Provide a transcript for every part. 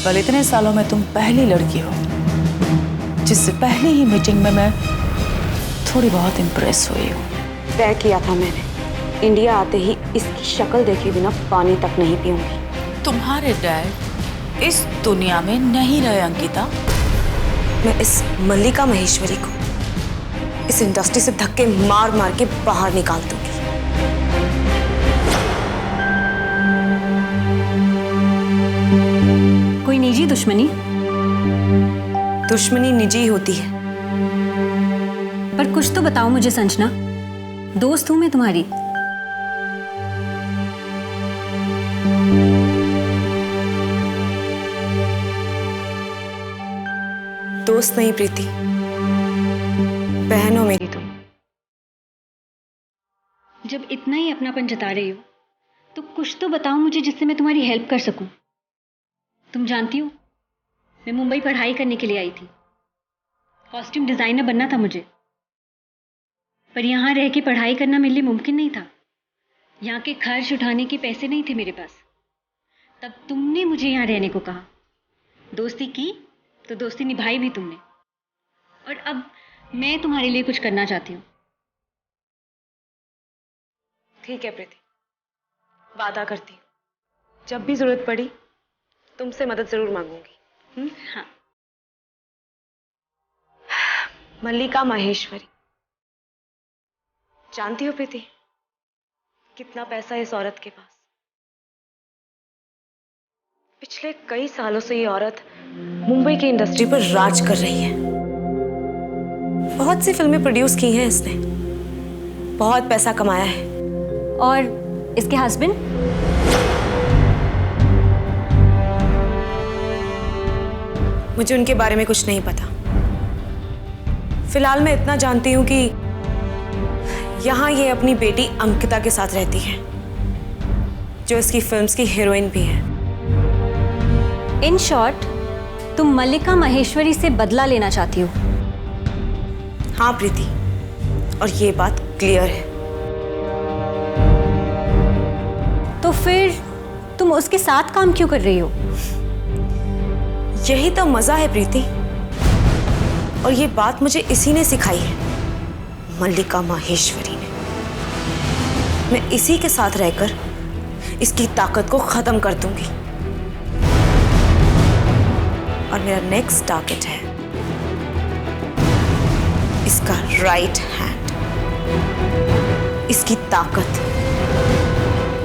कल इतने सालों में तुम पहली लड़की हो जिससे पहली ही मीटिंग में मैं थोड़ी बहुत इम्प्रेस हुई हूँ। तय किया था मैंने, इंडिया आते ही इसकी शक्ल देखे बिना पानी तक नहीं पीऊंगी। तुम्हारे डैड इस दुनिया में नहीं रहे अंकिता। मैं इस मल्लिका महेश्वरी को इस इंडस्ट्री से धक्के मार मार के बाहर निकाल दूंगी। कोई निजी दुश्मनी? दुश्मनी निजी होती है। पर कुछ तो बताओ मुझे संजना, दोस्त हूं मैं तुम्हारी। दोस्त नहीं प्रीति, बहन हो मेरी तुम। जब इतना ही अपनापन जता रही हो तो कुछ तो बताओ मुझे जिससे मैं तुम्हारी हेल्प कर सकूं। तुम जानती हो मैं मुंबई पढ़ाई करने के लिए आई थी, कॉस्ट्यूम डिजाइनर बनना था मुझे, पर यहाँ रह के पढ़ाई करना मेरे लिए मुमकिन नहीं था। यहाँ के खर्च उठाने के पैसे नहीं थे मेरे पास। तब तुमने मुझे यहाँ रहने को कहा, दोस्ती की तो दोस्ती निभाई भी तुमने, और अब मैं तुम्हारे लिए कुछ करना चाहती हूँ। ठीक है प्रीति, वादा करती हूँ जब भी जरूरत पड़ी तुमसे मदद जरूर मांगूंगी। हाँ। मल्लिका माहेश्वरी, जानती हो प्रीति कितना पैसा है इस औरत के पास? पिछले कई सालों से ये औरत मुंबई की इंडस्ट्री पर राज कर रही है। बहुत सी फिल्में प्रोड्यूस की हैं इसने, बहुत पैसा कमाया है। और इसके हस्बैंड? मुझे उनके बारे में कुछ नहीं पता। फिलहाल मैं इतना जानती हूं कि यहां ये अपनी बेटी अंकिता के साथ रहती है, जो इसकी फिल्म्स की हीरोइन भी है। इन शॉर्ट तुम मल्लिका महेश्वरी से बदला लेना चाहती हो? हाँ प्रीति, और ये बात क्लियर है। तो फिर तुम उसके साथ काम क्यों कर रही हो? यही तो मजा है प्रीति, और ये बात मुझे इसी ने सिखाई है, मल्लिका माहेश्वरी ने। मैं इसी के साथ रहकर इसकी ताकत को खत्म कर दूंगी। और मेरा नेक्स्ट टारगेट है इसका राइट हैंड। इसकी ताकत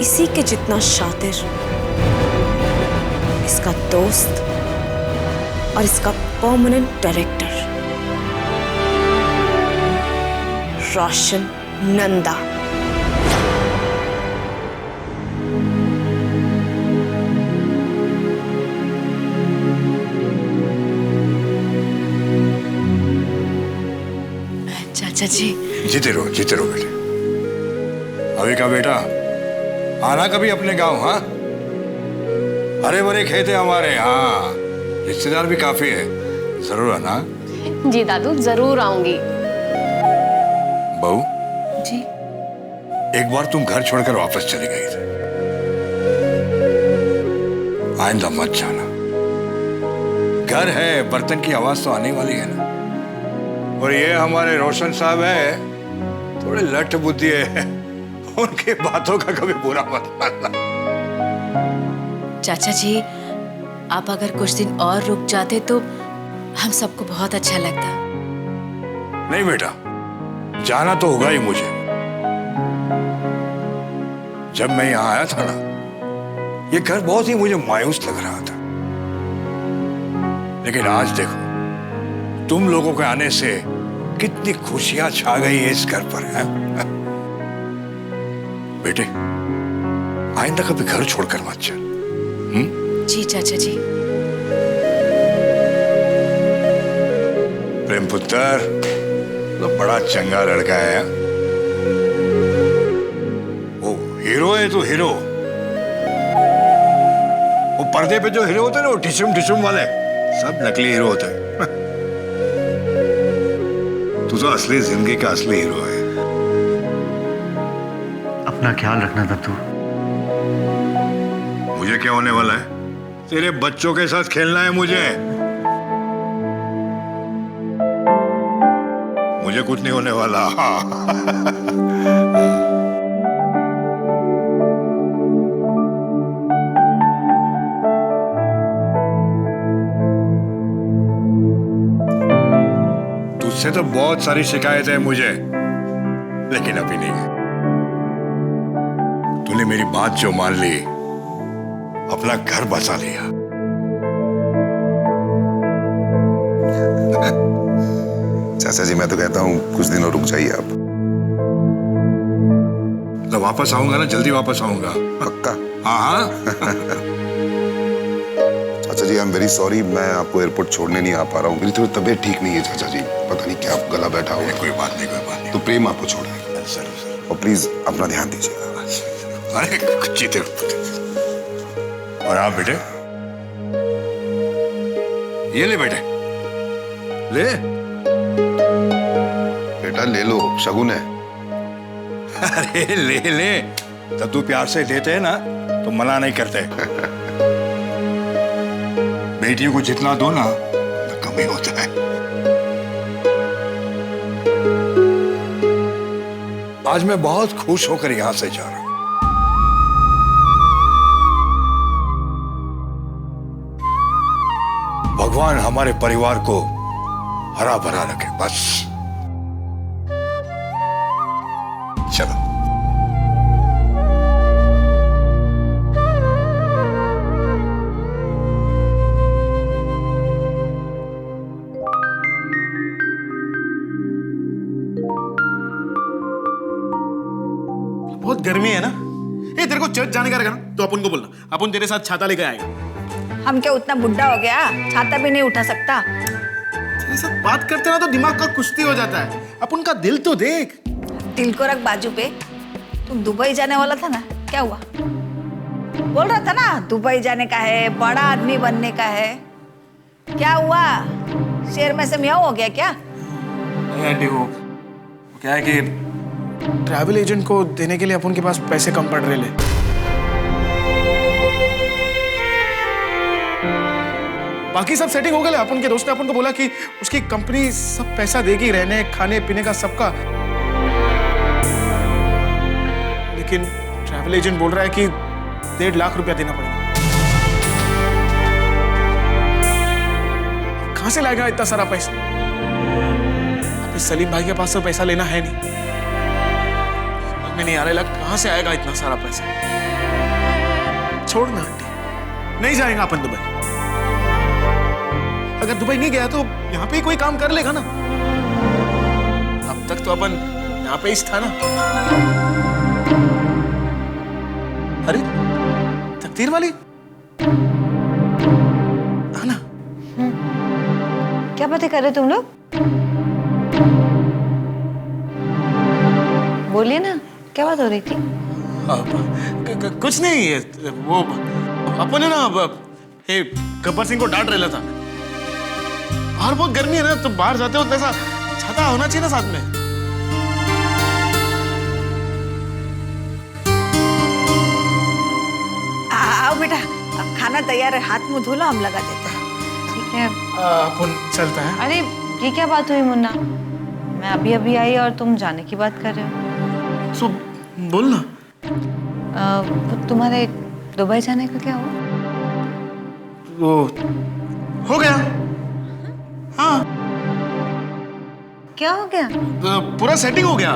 इसी के जितना शातिर इसका दोस्त और इसका परमानेंट डायरेक्टर रोशन नंदा। चाचा जी। जीते रहो बेटे। अभी का बेटा, आना कभी अपने गांव। हाँ, हरे भरे खेत है हमारे। हाँ, रिश्तेदार भी काफी है, जरूर आना। जी दादू, जरूर आऊंगी। बहू जी। एक बार तुम घर छोड़कर वापस चली गई थी, आइंदा मत जाना। घर है, बर्तन की आवाज तो आने वाली है ना। और ये हमारे रोशन साहब है, थोड़े लठ बुद्धि है, उनके बातों का कभी बुरा मत मानना। चाचा जी, आप अगर कुछ दिन और रुक जाते तो हम सबको बहुत अच्छा लगता। नहीं बेटा, जाना तो होगा ही मुझे। जब मैं यहां आया था ना, ये घर बहुत ही मुझे मायूस लग रहा था, लेकिन आज देखो तुम लोगों के आने से कितनी खुशियां छा गई है इस घर पर। है बेटे, आइंदा कभी घर छोड़कर मत चल। जी चाचा जी। प्रेम पुत्र तो बड़ा चंगा लड़का है। वो हीरो है तो हीरो। वो पर्दे पे जो हीरो होते हैं ना, वो टिशुम टिशुम वाले, सब नकली हीरो होते हैं। तू तो असली जिंदगी का असली हीरो है। अपना ख्याल रखना दत्तू। मुझे क्या होने वाला है? तेरे बच्चों के साथ खेलना है मुझे। मुझे कुछ नहीं होने वाला। तुझसे तो बहुत सारी शिकायतें हैं मुझे, लेकिन अभी नहीं है। तूने मेरी बात जो मान ली, अपना घर बसा लिया। चाचा जी मैं तो कहता हूँ कुछ दिनों रुक जाइए आप। तो वापस आऊंगा ना, जल्दी वापस आऊंगा। पक्का? हाँ। चाचा जी आई एम वेरी सॉरी, मैं आपको एयरपोर्ट छोड़ने नहीं आ पा रहा हूँ। मेरी थोड़ी तबीयत ठीक नहीं है चाचा जी, पता नहीं क्या गला बैठा हुआ। कोई बात नहीं, कोई बात नहीं। तो प्रेम आपको छोड़ देगा। जरूर। और प्लीज अपना ध्यान दीजिएगा। अरे जीते। और आप बेटे, ये ले बेटे, ले। बेटा ले लो, शगुन है। अरे ले ले, जब तू प्यार से देते हैं ना तो मना नहीं करते। बेटियों को जितना दो ना तो कम ही होता है। आज मैं बहुत खुश होकर यहां से जा रहा हूं। भगवान हमारे परिवार को हरा भरा रखे, बस। चलो। बहुत गर्मी है ना। ये तेरे को चर्च जाने का रहेगा ना, तो अपन को बोलना, अपन तेरे साथ छाता लेकर आएगा। हम क्या उतना बुढ़ा हो गया, छाता भी नहीं उठा सकता। तेरे साथ बात करते ना तो दिमाग का कुश्ती हो जाता है। अपन का दिल तो देख। दिल को रख बाजू पे। तुम दुबई जाने वाला था ना, क्या हुआ? बोल रहा था ना दुबई जाने का है, बड़ा आदमी बनने का है। क्या हुआ? शेर में से म्याऊं हो गया क्या? नहीं आंटी, वो क्या है कि ट्रैवल एजेंट को देने के लिए अपन के पास पैसे कम पड़ रहे ले। बाकी सब सेटिंग हो गया। अपन के दोस्त ने अपन को बोला कि उसकी कंपनी सब पैसा देगी, रहने खाने पीने का सबका। लेकिन ट्रैवल एजेंट बोल रहा है कि 1.5 लाख रुपया देना पड़ेगा। कहां से लाएगा इतना सारा पैसा? अभी सलीम भाई के पास तो पैसा लेना है नहीं। नहीं आ रहा, कहां से आएगा इतना सारा पैसा? छोड़ना आंटी, नहीं जाएगा अपन दुबई। अगर दुबई नहीं गया तो यहाँ पे ही कोई काम कर लेगा ना। अब तक तो अपन यहाँ पे ही था ना। अरे तकदीर वाली आना। क्या बातें कर रहे तुम लोग? बोलिए ना, क्या बात हो रही थी? कुछ नहीं, वो अपन है ना गब्बर सिंह को डांट रहा था। बाहर बहुत गर्मी है ना, तो बाहर जाते हो ऐसा छाता होना चाहिए ना साथ में। आओ बेटा, अब खाना तैयार है, हाथ मुंह धो लो, हम लगा देते हैं। ठीक है। अपन चलता है। अरे ये क्या बात हुई मुन्ना? मैं अभी अभी आई और तुम जाने की बात कर रहे हो। सो बोल ना। वो तुम्हारे दुबई जाने का क्या हुआ? वो हो गया। हाँ, क्या हो गया? पूरा सेटिंग हो गया।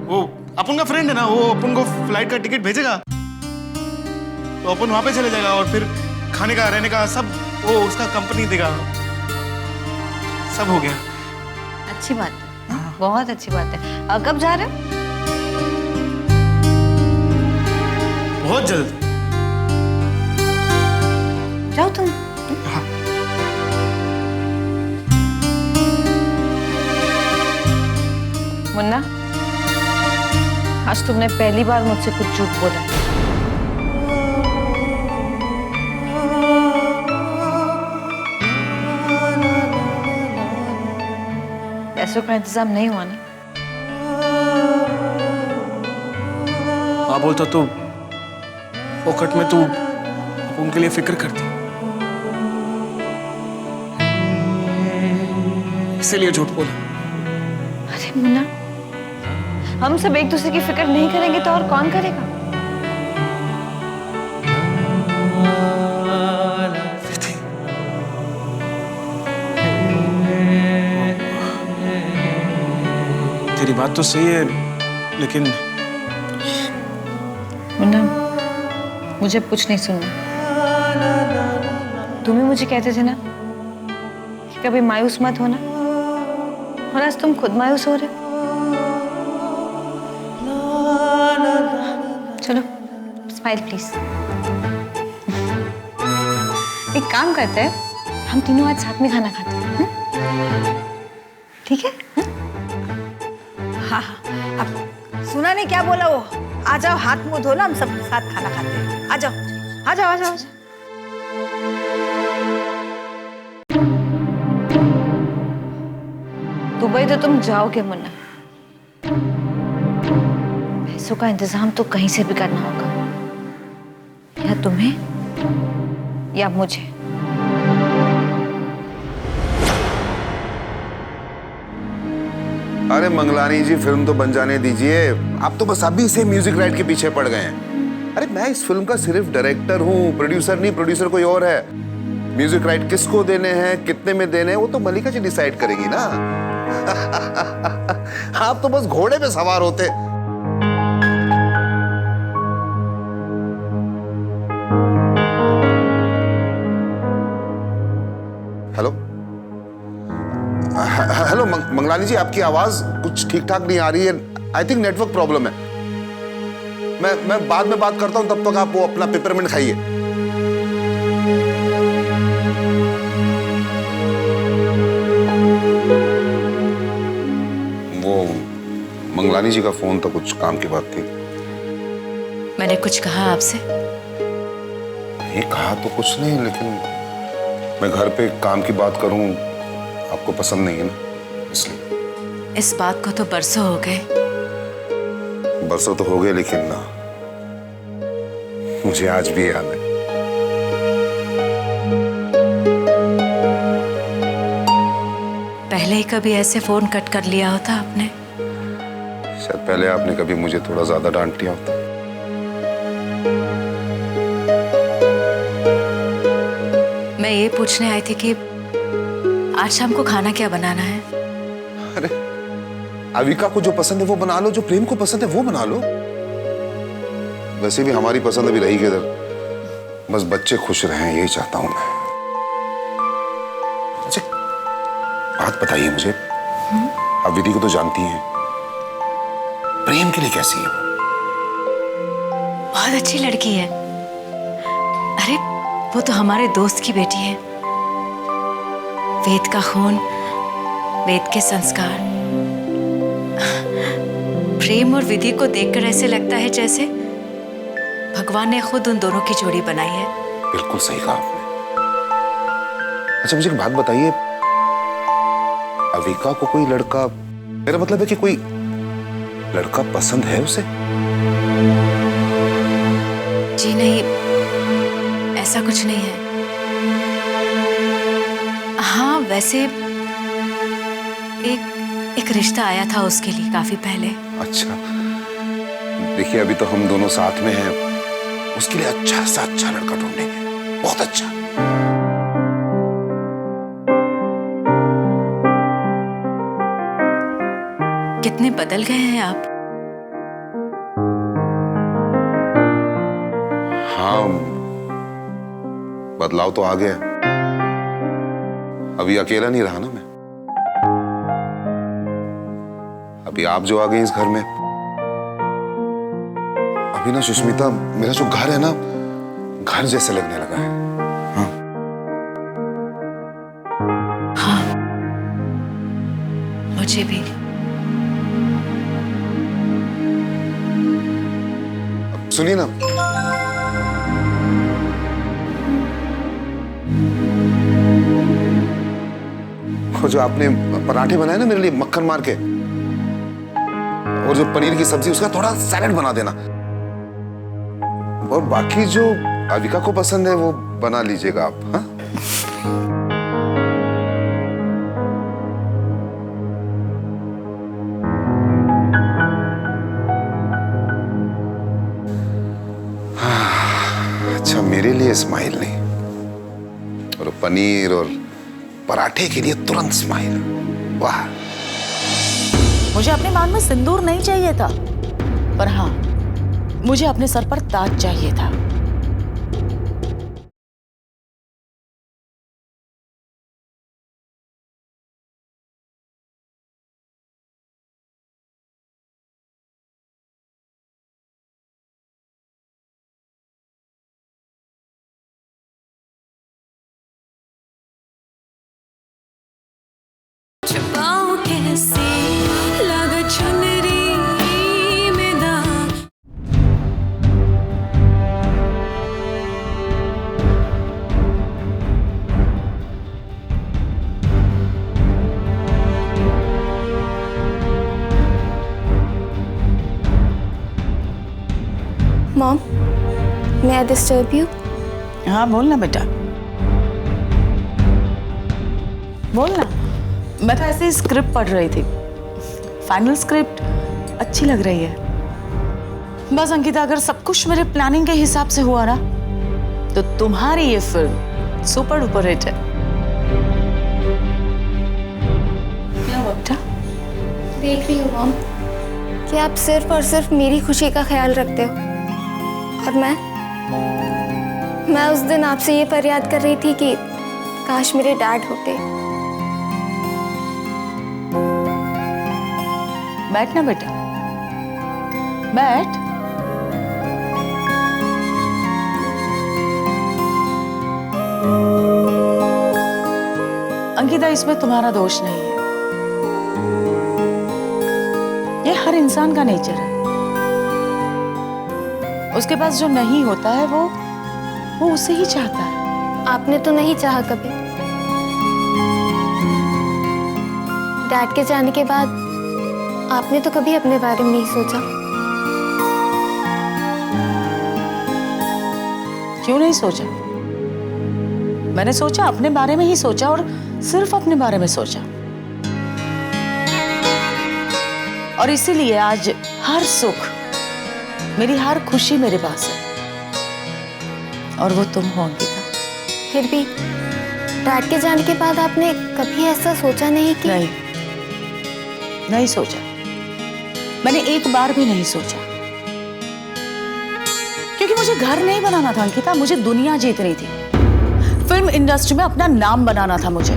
वो अपन का फ्रेंड है ना, वो अपन को फ्लाइट का टिकट भेजेगा, तो अपन वहां पे चले जाएगा और फिर खाने का रहने का सब वो उसका कंपनी देगा। सब हो गया। अच्छी बात है, बहुत अच्छी बात है। कब जा रहे हो? बहुत जल्द। जाओ तुम। हाँ। मुन्ना, आज तुमने पहली बार मुझसे कुछ झूठ बोला। पैसों का इंतजाम नहीं हुआ ना? हाँ बोलता तो फोकट में तू उनके लिए फिक्र करती। इसीलिए झूठ बोला। अरे मुन्ना, हम सब एक दूसरे की फिक्र नहीं करेंगे तो और कौन करेगा? तेरी बात तो सही है, लेकिन मुन्ना, मुझे अब कुछ नहीं सुनना। तुम ही मुझे कहते थे ना कि कभी मायूस मत होना, और आज तुम खुद मायूस हो रहे हो। चलो, स्माइल प्लीज। एक काम करते हैं, हम तीनों आज साथ में खाना खाते हैं, ठीक है? हाँ हाँ, अब सुना नहीं क्या बोला वो? आ जाओ, हाथ मुंह धो लो, हम सब साथ खाना खाते हैं। आ जाओ, आ जाओ, आ जाओ, आ जाओ। दुबई तो तुम जाओगे मुन्ना, पैसों का इंतजाम तो कहीं से भी करना होगा, या तुम्हें या मुझे। अरे मंगलानी जी, फिल्म तो बन जाने दीजिए। आप तो बस अभी से म्यूजिक राइट के पीछे पड़ गए हैं। अरे मैं इस फिल्म का सिर्फ डायरेक्टर हूँ, प्रोड्यूसर नहीं। प्रोड्यूसर कोई और है। म्यूजिक राइट किसको देने हैं, कितने में देने हैं, वो तो मलिका जी डिसाइड करेगी ना। आप तो बस घोड़े पे सवार होते। हेलो हेलो मंगलानी जी, आपकी आवाज कुछ ठीक ठाक नहीं आ रही है। आई थिंक नेटवर्क प्रॉब्लम है। मैं बाद में बात करता हूं, तब तक आप वो अपना पेपरमिंट खाइए। वो मंगलानी जी का फोन था, कुछ काम की बात थी। मैंने कुछ कहा आपसे? नहीं कहा तो कुछ नहीं, लेकिन मैं घर पे काम की बात करूं आपको पसंद नहीं है ना, इसलिए। इस बात को तो बरसों हो गए। बरसों तो हो गए, लेकिन ना, मुझे आज भी याद है। पहले ही कभी ऐसे फोन कट कर लिया होता आपने? शायद पहले आपने कभी मुझे थोड़ा ज्यादा डांट दिया होता। मैं ये पूछने आई थी कि आज शाम को खाना क्या बनाना है? अरे अविका को जो पसंद है वो बना लो, जो प्रेम को पसंद है वो बना लो। वैसे भी हमारी पसंद अभी रही किधर, बस बच्चे खुश रहें, यही चाहता हूं मैं। अच्छा बात बताइए मुझे, आप विधि को तो जानती हैं, प्रेम के लिए कैसी है वो? बहुत अच्छी लड़की है। अरे वो तो हमारे दोस्त की बेटी है। वेद का खून, वेद के संस्कार। प्रेम और विधि को देखकर ऐसे लगता है जैसे भगवान ने खुद उन दोनों की जोड़ी बनाई है। बिल्कुल सही कहा आपने। अच्छा मुझे एक बात बताइए, अविका को कोई लड़का, मेरा मतलब है कि कोई लड़का पसंद है उसे? जी नहीं, ऐसा कुछ नहीं है। हाँ वैसे एक रिश्ता आया था उसके लिए काफी पहले। अच्छा देखिए, अभी तो हम दोनों साथ में हैं, उसके लिए अच्छा सा अच्छा लड़का ढूंढेंगे, बहुत अच्छा। कितने बदल गए हैं आप। हाँ बदलाव तो आ गया, अभी अकेला नहीं रहा ना मैं। अभी आप जो आ गए इस घर में, अभी ना सुष्मिता, मेरा जो घर है ना, घर जैसे लगने लगा है। हाँ मुझे भी। सुनिए ना, वो जो आपने पराठे बनाए ना मेरे लिए मक्खन मार के, और जो पनीर की सब्जी, उसका थोड़ा सैलेड बना देना। और बाकी जो अविका को पसंद है वो बना लीजिएगा आप। हाँ चाहिए स्माइल नहीं, और पनीर और पराठे के लिए तुरंत स्माइल। वाह। मुझे अपने मांग में सिंदूर नहीं चाहिए था, पर हाँ, मुझे अपने सर पर ताज चाहिए था। Mom, may I disturb you? हाँ बोलना बेटा, बोलना। मैं तो ऐसे ही स्क्रिप्ट पढ़ रही थी, फाइनल स्क्रिप्ट अच्छी लग रही है। बस अंकिता, अगर सब कुछ मेरे प्लानिंग के हिसाब से हुआ ना, तो तुम्हारी ये फिल्म सुपर डुपर हिट है। क्या हुआ बेटा? देख रही हूँ मॉम कि आप सिर्फ और सिर्फ मेरी खुशी का ख्याल रखते हो, और मैं उस दिन आपसे ये फरियाद कर रही थी कि काश मेरे डैड होते। बैठ ना बेटा, बैठ। अंकिता, इसमें तुम्हारा दोष नहीं है, ये हर इंसान का नेचर है। उसके पास जो नहीं होता है वो उसे ही चाहता है। आपने तो नहीं चाहा कभी। डैड के जाने के बाद आपने तो कभी अपने बारे में नहीं सोचा। क्यों नहीं सोचा? मैंने सोचा, अपने बारे में ही सोचा, और सिर्फ अपने बारे में सोचा। और इसीलिए आज हर सुख, मेरी हर खुशी मेरे पास है, और वो तुम हो अंकिता। फिर भी डैड के जाने के बाद आपने कभी ऐसा सोचा नहीं कि? नहीं सोचा, मैंने एक बार भी नहीं सोचा, क्योंकि मुझे घर नहीं बनाना था अंकिता, मुझे दुनिया जीतनी थी। फिल्म इंडस्ट्री में अपना नाम बनाना था मुझे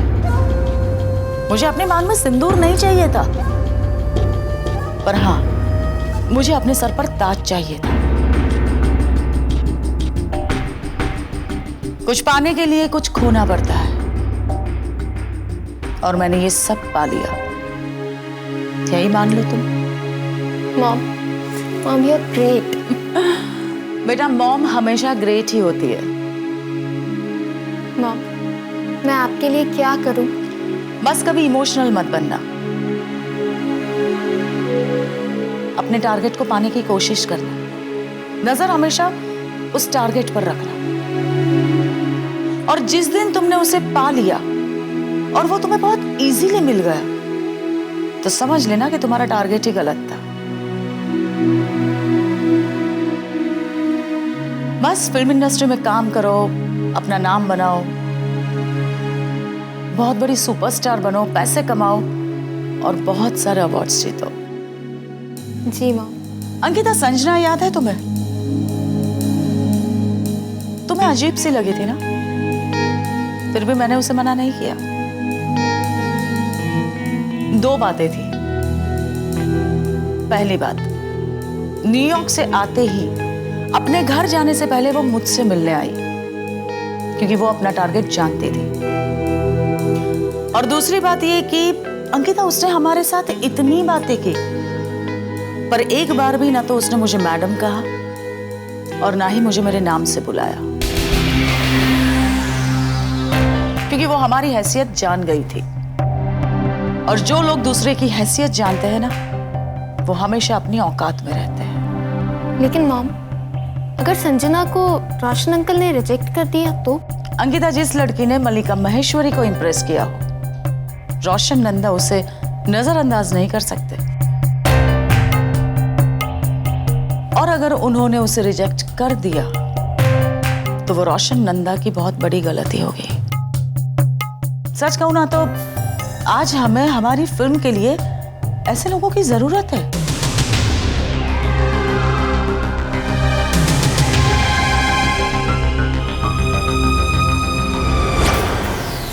अपने मांग में सिंदूर नहीं चाहिए था, पर हाँ, मुझे अपने सर पर ताज चाहिए था। कुछ पाने के लिए कुछ खोना पड़ता है, और मैंने ये सब पा लिया। यही मान लो तुम। Mom you are great. बेटा, मॉम हमेशा ग्रेट ही होती है। मॉम, मैं आपके लिए क्या करूं? बस कभी इमोशनल मत बनना, अपने टारगेट को पाने की कोशिश करना, नजर हमेशा उस टारगेट पर रखना, और जिस दिन तुमने उसे पा लिया और वो तुम्हें बहुत इजीली मिल गया, तो समझ लेना कि तुम्हारा टारगेट ही गलत था। बस फिल्म इंडस्ट्री में काम करो, अपना नाम बनाओ, बहुत बड़ी सुपरस्टार बनो, पैसे कमाओ, और बहुत सारे अवार्ड्स जीतो। जी मॉम। अंकिता, संजना याद है तुम्हें? तुम्हें अजीब सी लगी थी ना, फिर भी मैंने उसे मना नहीं किया। 2 बातें थी। पहली बात, न्यूयॉर्क से आते ही अपने घर जाने से पहले वो मुझसे मिलने आई, क्योंकि वो अपना टारगेट जानती थी। और दूसरी बात ये कि अंकिता, उसने हमारे साथ इतनी बातें की, पर एक बार भी ना तो उसने मुझे मैडम कहा, और ना ही मुझे मेरे नाम से बुलाया, क्योंकि वो हमारी हैसियत जान गई थी। और जो लोग दूसरे की हैसियत जानते हैं ना, वो हमेशा अपनी औकात में रहते हैं। लेकिन मॉम, अगर संजना को रोशन अंकल ने रिजेक्ट कर दिया तो? अंकिता, जिस लड़की ने मल्लिका महेश्वरी को इंप्रेस किया हो, रोशन नंदा उसे नजरअंदाज नहीं कर सकते। और अगर उन्होंने उसे रिजेक्ट कर दिया, तो वो रोशन नंदा की बहुत बड़ी गलती होगी। सच कहूं ना तो आज हमें हमारी फिल्म के लिए ऐसे लोगों की जरूरत है।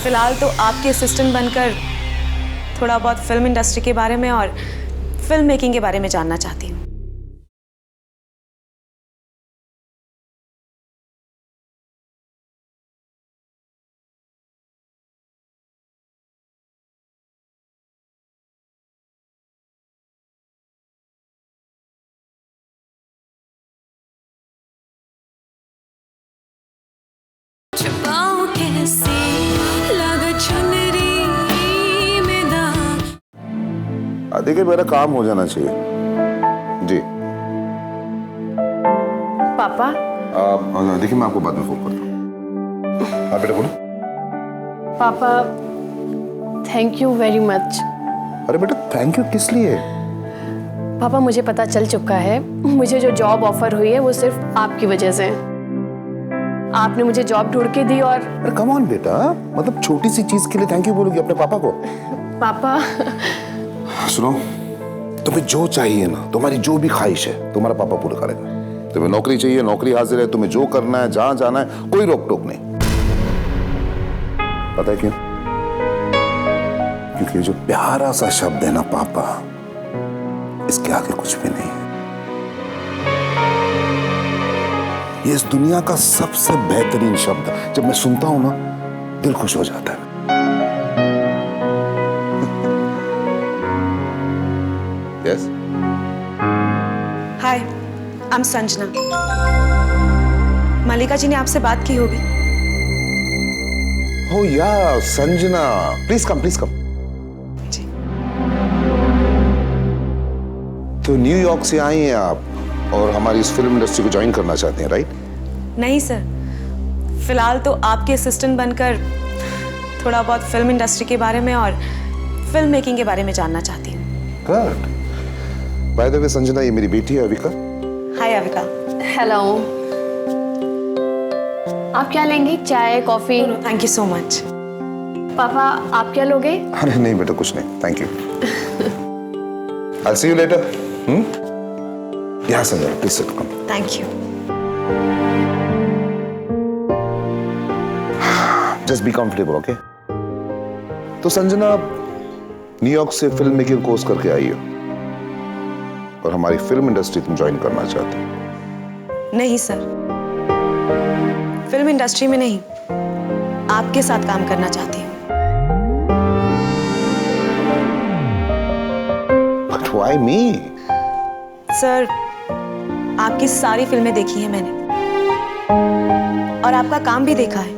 फिलहाल तो आपके असिस्टेंट बनकर थोड़ा बहुत फिल्म इंडस्ट्री के बारे में और फिल्म मेकिंग के बारे में जानना चाहती हूँ। देखिए मेरा काम हो जाना चाहिए जी। पापा देखिए मैं आपको बाद में फोन करता हूँ। हाँ बेटा बोलो। पापा थैंक यू वेरी मच। अरे बेटा थैंक यू किस लिए? पापा मुझे पता चल चुका है, मुझे जो जॉब ऑफर हुई है वो सिर्फ आपकी वजह से। आपने मुझे जॉब ढूंढ के दी और अरे कम ऑन बेटा, मतलब छोटी सी चीज के लिए थैंक यू बोलोगी अपने पापा को? पापा सुनो, तुम्हें जो चाहिए ना, तुम्हारी जो भी ख्वाहिश है तुम्हारा पापा पूरा करेगा। तुम्हें नौकरी चाहिए, नौकरी हाजिर है। तुम्हें जो करना है, जहां जाना है, कोई रोक टोक नहीं। पता है क्यों? क्योंकि जो प्यारा सा शब्द है ना पापा, इसके आगे कुछ भी नहीं है। ये इस दुनिया का सबसे बेहतरीन शब्द, जब मैं सुनता हूं ना दिल खुश हो जाता है। Yes? Hi, I am Sanjana. Mallika ji ने आपसे बात की होगी। Oh yeah, Sanjana, please come ji. तो न्यूयॉर्क से आई हैं आप और हमारी इस फिल्म इंडस्ट्री को ज्वाइन करना चाहते हैं, राइट? नहीं सर, फिलहाल तो आपके असिस्टेंट बनकर थोड़ा बहुत फिल्म इंडस्ट्री के बारे में और फिल्म मेकिंग के बारे में जानना चाहती हूँ। Good. By the way Sanjana, ये मेरी बेटी है अविका। हाय अविका। हेलो। आप क्या लेंगे? चाय, coffee? Thank you so much. पापा आप क्या लोगे? अरे नहीं बेटा, कुछ नहीं, thank you. I'll see you later. यहाँ Sanjana, please sit come. Thank you. Just be comfortable, okay? तो संजना न्यूयॉर्क से फिल्म मेकिंग कोर्स करके आई हो और हमारी फिल्म इंडस्ट्री तुम ज्वाइन करना चाहते हो? नहीं सर, फिल्म इंडस्ट्री में नहीं, आपके साथ काम करना चाहती हूँ। But why me? सर, आपकी सारी फिल्में देखी है मैंने और आपका काम भी देखा है।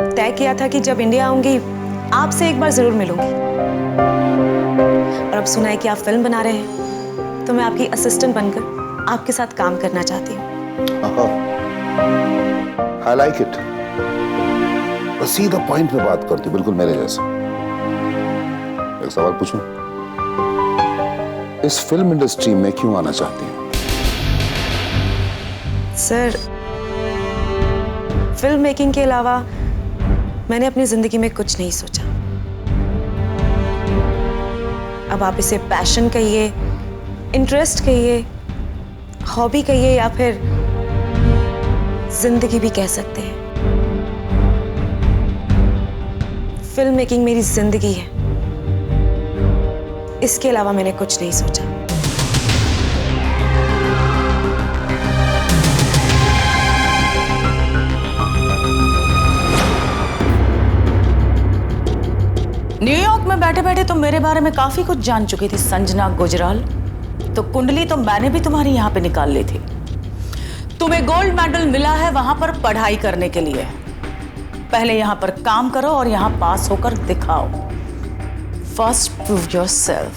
तय किया था कि जब इंडिया आऊंगी आपसे एक बार जरूर मिलूंगी। और अब सुना है कि आप फिल्म बना रहे हैं, तो मैं आपकी असिस्टेंट बनकर आपके साथ काम करना चाहती हूँ। I like it. बस सीधा पॉइंट पे बात करती, बिल्कुल मेरे जैसा। एक सवाल पूछूं? इस फिल्म इंडस्ट्री में क्यों आना चाहती हैं? सर, फिल्म मेकिंग के अलावा मैंने अपनी जिंदगी में कुछ नहीं सोचा। अब आप इसे पैशन कहिए, इंटरेस्ट कहिए, हॉबी कहिए या फिर जिंदगी भी कह सकते हैं। फिल्म मेकिंग मेरी जिंदगी है, इसके अलावा मैंने कुछ नहीं सोचा। न्यूयॉर्क में बैठे बैठे तुम मेरे बारे में काफी कुछ जान चुकी थी संजना गुजराल। तो कुंडली तो मैंने भी तुम्हारी यहाँ पे निकाल ली थी। तुम्हें गोल्ड मेडल मिला है वहां पर पढ़ाई करने के लिए। पहले यहाँ पर काम करो और यहाँ पास होकर दिखाओ। First prove yourself.